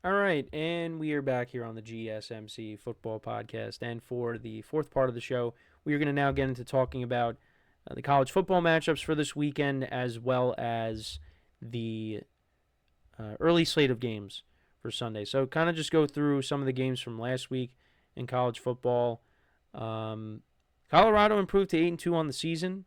All right, and we are back here on the GSMC Football Podcast. And for the fourth part of the show, we are going to now get into talking about the college football matchups for this weekend, as well as the early slate of games for Sunday. So, kind of just go through some of the games from last week in college football. Colorado improved to 8-2 on the season.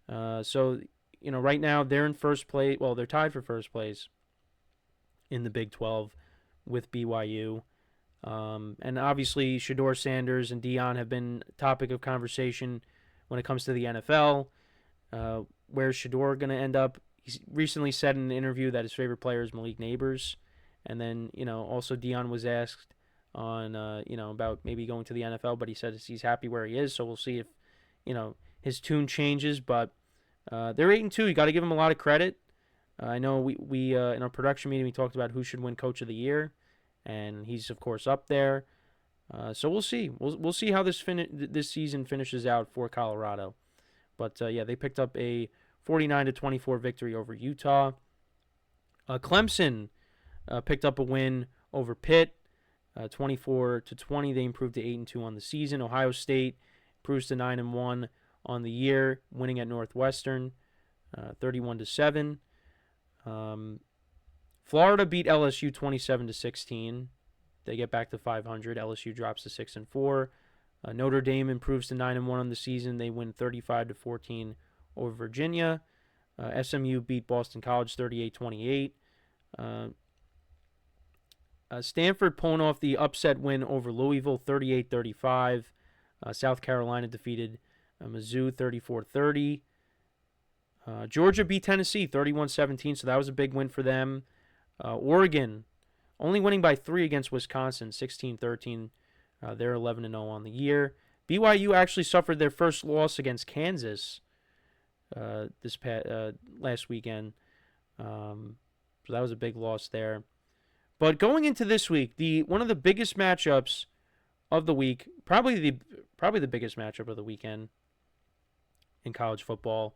Right now they're in first place. Well, they're tied for first place in the Big 12 with BYU. And obviously, Shador Sanders and Dion have been topic of conversation when it comes to the NFL. Where's Shador going to end up? He's recently said in an interview that his favorite player is Malik Neighbors. And then, also Dion was asked on, about maybe going to the NFL, but he said he's happy where he is. So we'll see if, his tune changes. But they're 8-2. You got to give them a lot of credit. I know we in our production meeting we talked about who should win Coach of the Year, and he's of course up there. So we'll see. We'll see how this season finishes out for Colorado. But they picked up a 49-24 victory over Utah. Clemson picked up a win over Pitt, 24-20. They improved to 8-2 on the season. Ohio State improves to 9-1 on the year, winning at Northwestern, 31-7. Florida beat LSU 27-16. They get back to 500. LSU drops to 6-4. Notre Dame improves to 9-1 on the season. They win 35-14 over Virginia. SMU beat Boston College 38-28. Stanford pulling off the upset win over Louisville 38-35. South Carolina defeated Mizzou 34-30. Georgia beat Tennessee 31-17, so that was a big win for them. Oregon only winning by 3 against Wisconsin 16-13. They're 11-0 on the year. BYU actually suffered their first loss against Kansas last weekend. So that was a big loss there. But going into this week, one of the biggest matchups of the week, probably the biggest matchup of the weekend in college football,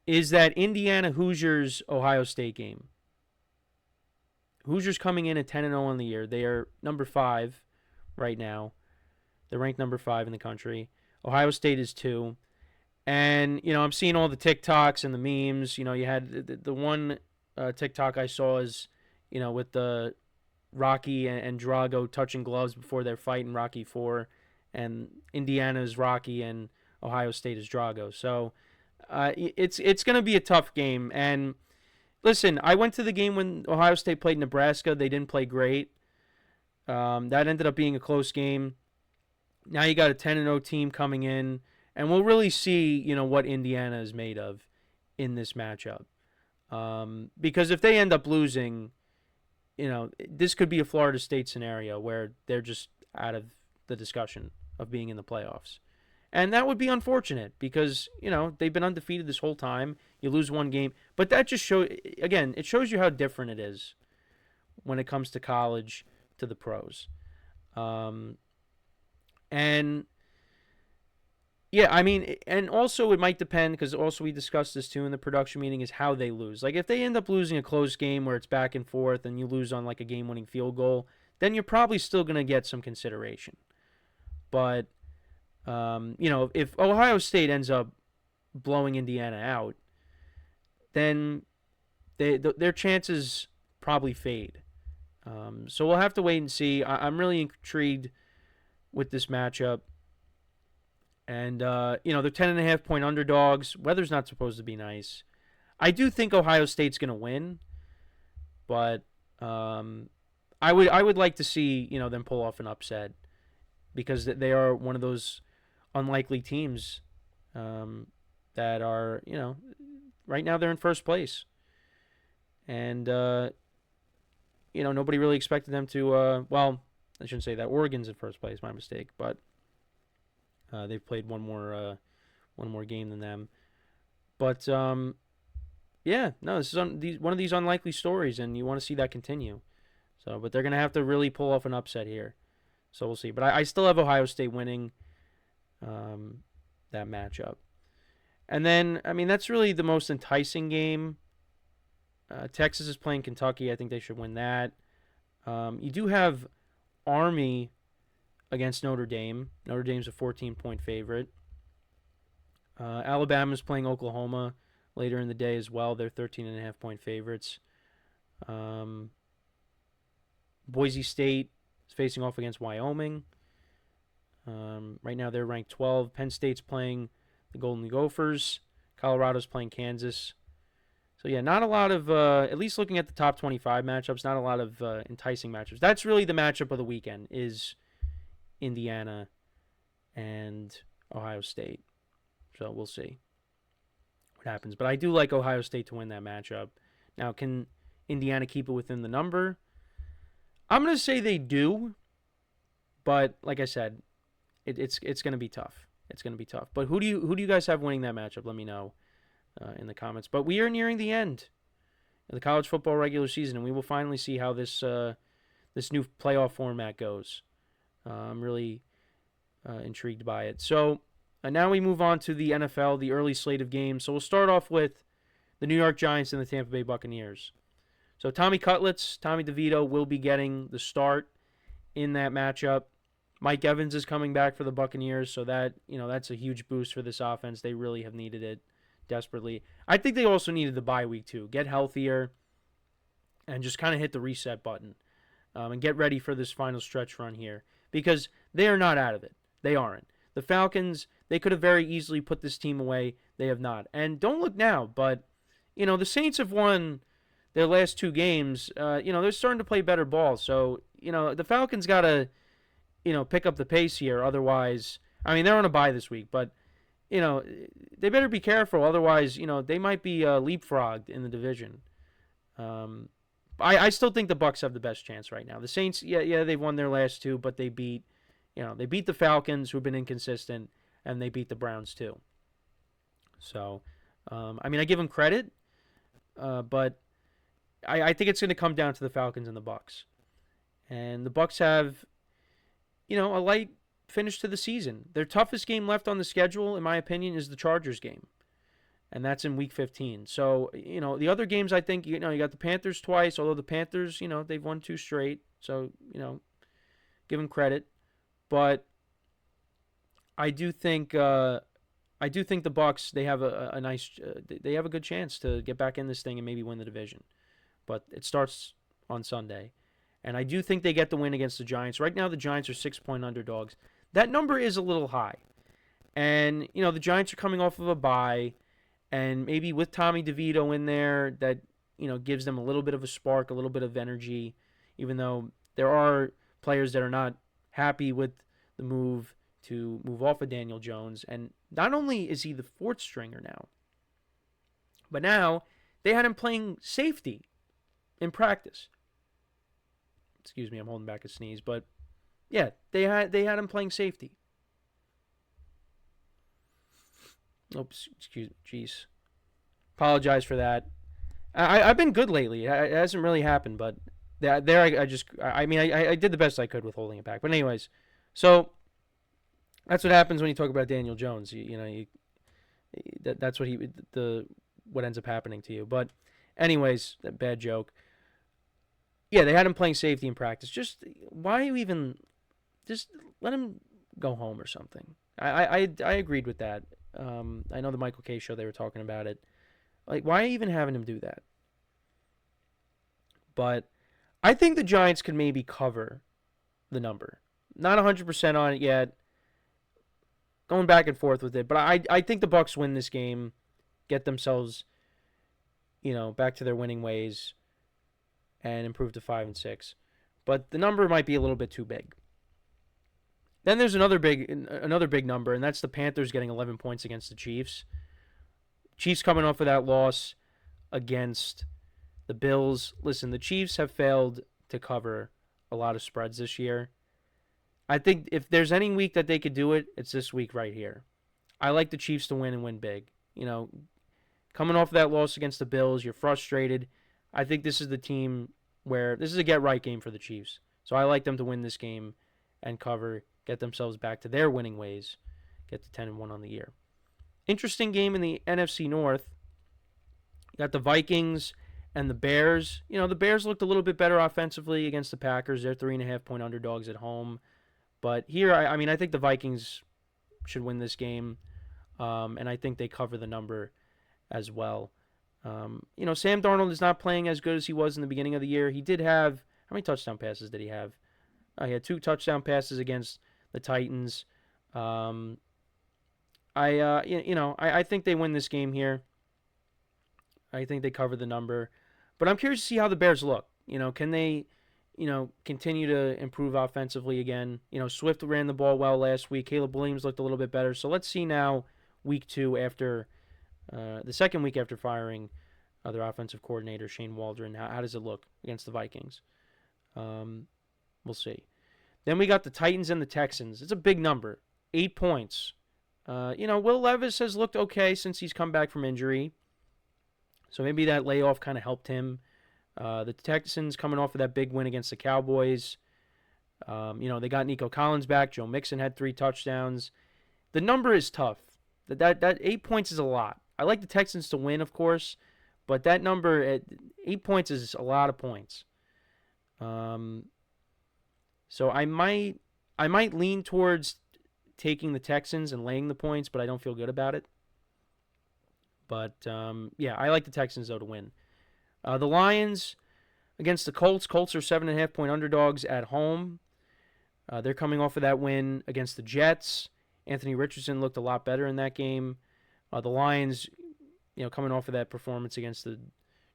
is that Indiana Hoosiers Ohio State game. Hoosiers coming in at 10-0 on the year. They are number 5 right now. They're ranked number 5 in the country. Ohio State is 2. And, I'm seeing all the TikToks and the memes. You had the one TikTok I saw is, with the Rocky and Drago touching gloves before their fight in Rocky 4. And Indiana's Rocky and Ohio State is Drago. So it's going to be a tough game. And listen, I went to the game when Ohio State played Nebraska. They didn't play great. That ended up being a close game. Now you got a 10-0 team coming in, and we'll really see, what Indiana is made of in this matchup. Because if they end up losing, this could be a Florida State scenario where they're just out of the discussion of being in the playoffs. And that would be unfortunate because, they've been undefeated this whole time. You lose one game. But that just it shows you how different it is when it comes to college to the pros. And also it might depend because also we discussed this too in the production meeting is how they lose. Like if they end up losing a close game where it's back and forth and you lose on like a game-winning field goal, then you're probably still going to get some consideration. But if Ohio State ends up blowing Indiana out, then their chances probably fade. So we'll have to wait and see. I'm really intrigued with this matchup. And, they're 10.5-point underdogs. Weather's not supposed to be nice. I do think Ohio State's going to win, but I would like to see, them pull off an upset because they are one of those unlikely teams that are, right now they're in first place. And, nobody really expected them to, I shouldn't say that. Oregon's in first place, my mistake, but they've played one more game than them. But, this is one of these unlikely stories, and you want to see that continue. So, but they're going to have to really pull off an upset here. So we'll see. But I still have Ohio State winning that matchup. And then, that's really the most enticing game. Texas is playing Kentucky. I think they should win that. You do have Army against Notre Dame. Notre Dame's a 14-point favorite. Alabama's playing Oklahoma later in the day as well. They're 13.5-point favorites. Boise State is facing off against Wyoming. Right now they're ranked 12. Penn State's playing the Golden Gophers. Colorado's playing Kansas. So yeah, not a lot of, at least looking at the top 25 matchups, not a lot of enticing matchups. That's really the matchup of the weekend is Indiana and Ohio State. So we'll see what happens. But I do like Ohio State to win that matchup. Now, can Indiana keep it within the number? I'm going to say they do. But like I said, it's going to be tough. It's going to be tough. But who do you guys have winning that matchup? Let me know in the comments. But we are nearing the end of the college football regular season, and we will finally see how this new playoff format goes. I'm really intrigued by it. So now we move on to the NFL, the early slate of games. So we'll start off with the New York Giants and the Tampa Bay Buccaneers. So Tommy DeVito will be getting the start in that matchup. Mike Evans is coming back for the Buccaneers, so that's a huge boost for this offense. They really have needed it desperately. I think they also needed the bye week too. Get healthier and just kind of hit the reset button and get ready for this final stretch run here because they are not out of it. They aren't. The Falcons, they could have very easily put this team away. They have not. And don't look now, but the Saints have won their last 2 games. They're starting to play better ball. So, the Falcons got to pick up the pace here. Otherwise, they're on a bye this week, but, they better be careful. Otherwise, they might be leapfrogged in the division. I still think the Bucs have the best chance right now. The Saints, they've won their last 2, but they beat the Falcons, who've been inconsistent, and they beat the Browns too. So, I give them credit, but I think it's going to come down to the Falcons and the Bucs. And the Bucs have a light finish to the season. Their toughest game left on the schedule, in my opinion, is the Chargers game. And that's in Week 15. So, the other games, I think, you got the Panthers twice, although the Panthers, they've won 2 straight. So, give them credit. But I do think the Bucs, they have a nice, they have a good chance to get back in this thing and maybe win the division. But it starts on Sunday. And I do think they get the win against the Giants. Right now, the Giants are 6-point underdogs. That number is a little high. And, the Giants are coming off of a bye. And maybe with Tommy DeVito in there, that, gives them a little bit of a spark, a little bit of energy. Even though there are players that are not happy with the move to move off of Daniel Jones. And not only is he the 4th stringer now, but now they had him playing safety in practice. Excuse me, I'm holding back a sneeze, but yeah, they had him playing safety. Oops, excuse me, jeez. Apologize for that. I've been good lately. It hasn't really happened, but I did the best I could with holding it back. But anyways, so that's what happens when you talk about Daniel Jones. That's what ends up happening to you. But anyways, that bad joke. Yeah, they had him playing safety in practice. Just why you even just let him go home or something. I agreed with that. I know the Michael K show they were talking about it. Like, why even having him do that? But I think the Giants could maybe cover the number. Not 100% on it yet. Going back and forth with it, but I think the Bucs win this game, get themselves, back to their winning ways, and improve to 5-6. But the number might be a little bit too big. Then there's another big number, and that's the Panthers getting 11 points against the Chiefs. Chiefs coming off of that loss against the Bills. Listen, the Chiefs have failed to cover a lot of spreads this year. I think if there's any week that they could do it, it's this week right here. I like the Chiefs to win and win big. Coming off of that loss against the Bills, you're frustrated. I think this is the team where this is a get-right game for the Chiefs. So I like them to win this game and cover, get themselves back to their winning ways, get to 10-1 on the year. Interesting game in the NFC North. You got the Vikings and the Bears. The Bears looked a little bit better offensively against the Packers. They're 3.5-point underdogs at home. But here, I think the Vikings should win this game, and I think they cover the number as well. Sam Darnold is not playing as good as he was in the beginning of the year. He did have, how many touchdown passes did he have? He had 2 touchdown passes against the Titans. I think they win this game here. I think they cover the number. But I'm curious to see how the Bears look. Can they, continue to improve offensively again? Swift ran the ball well last week. Caleb Williams looked a little bit better. So let's see now, week 2 after the second week after firing their offensive coordinator, Shane Waldron. How does it look against the Vikings? We'll see. Then we got the Titans and the Texans. It's a big number, 8 points. Will Levis has looked okay since he's come back from injury. So maybe that layoff kind of helped him. The Texans coming off of that big win against the Cowboys. They got Nico Collins back. Joe Mixon had 3 touchdowns. The number is tough. That 8 points is a lot. I like the Texans to win, of course, but that number at 8 points is a lot of points. So I might lean towards taking the Texans and laying the points, but I don't feel good about it. But, I like the Texans, though, to win. The Lions against the Colts. Colts are 7.5-point underdogs at home. They're coming off of that win against the Jets. Anthony Richardson looked a lot better in that game. The Lions, coming off of that performance against the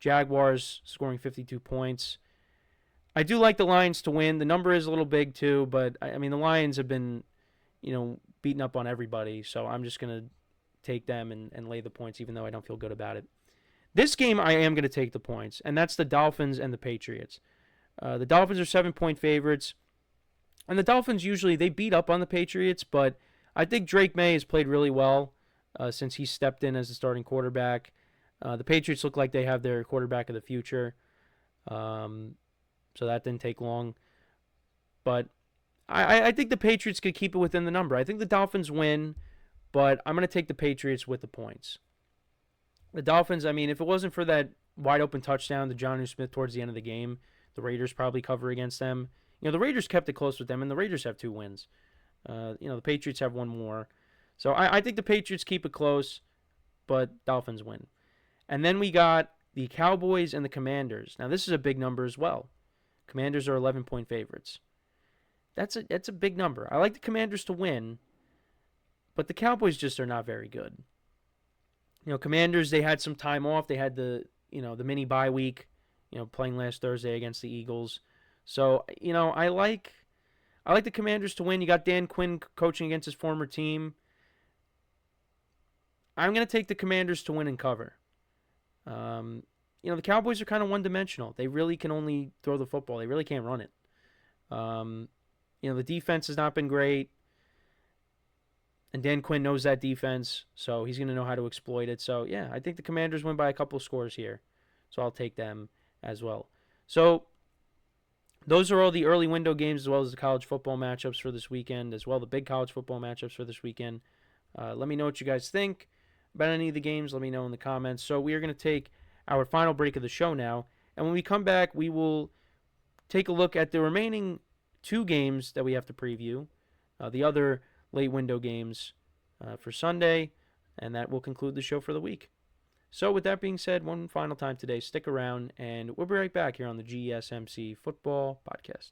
Jaguars, scoring 52 points. I do like the Lions to win. The number is a little big, too, but, the Lions have been, beating up on everybody, so I'm just going to take them and lay the points, even though I don't feel good about it. This game, I am going to take the points, and that's the Dolphins and the Patriots. The Dolphins are 7-point favorites, and the Dolphins usually, they beat up on the Patriots, but I think Drake May has played really well since he stepped in as the starting quarterback. The Patriots look like they have their quarterback of the future, so that didn't take long. But I think the Patriots could keep it within the number. I think the Dolphins win, but I'm going to take the Patriots with the points. The Dolphins, if it wasn't for that wide-open touchdown to Jonnu Smith towards the end of the game, the Raiders probably cover against them. The Raiders kept it close with them, and the Raiders have 2 wins. The Patriots have 1 more. So I think the Patriots keep it close, but Dolphins win. And then we got the Cowboys and the Commanders. Now, this is a big number as well. Commanders are 11-point favorites. That's a big number. I like the Commanders to win, but the Cowboys just are not very good. Commanders, they had some time off. They had the mini bye week, playing last Thursday against the Eagles. So, I like the Commanders to win. You got Dan Quinn coaching against his former team. I'm going to take the Commanders to win and cover. The Cowboys are kind of one-dimensional. They really can only throw the football. They really can't run it. The defense has not been great. And Dan Quinn knows that defense, so he's going to know how to exploit it. So, yeah, I think the Commanders win by a couple of scores here. So I'll take them as well. So those are all the early window games as well as the college football matchups for this weekend, as well the big college football matchups for this weekend. Let me know what you guys think about any of the games. Let me know in the comments. So we are going to take our final break of the show now. And when we come back, we will take a look at the remaining 2 games that we have to preview. The other late window games for Sunday, and that will conclude the show for the week. So with that being said, one final time today, stick around, and we'll be right back here on the GSMC Football Podcast.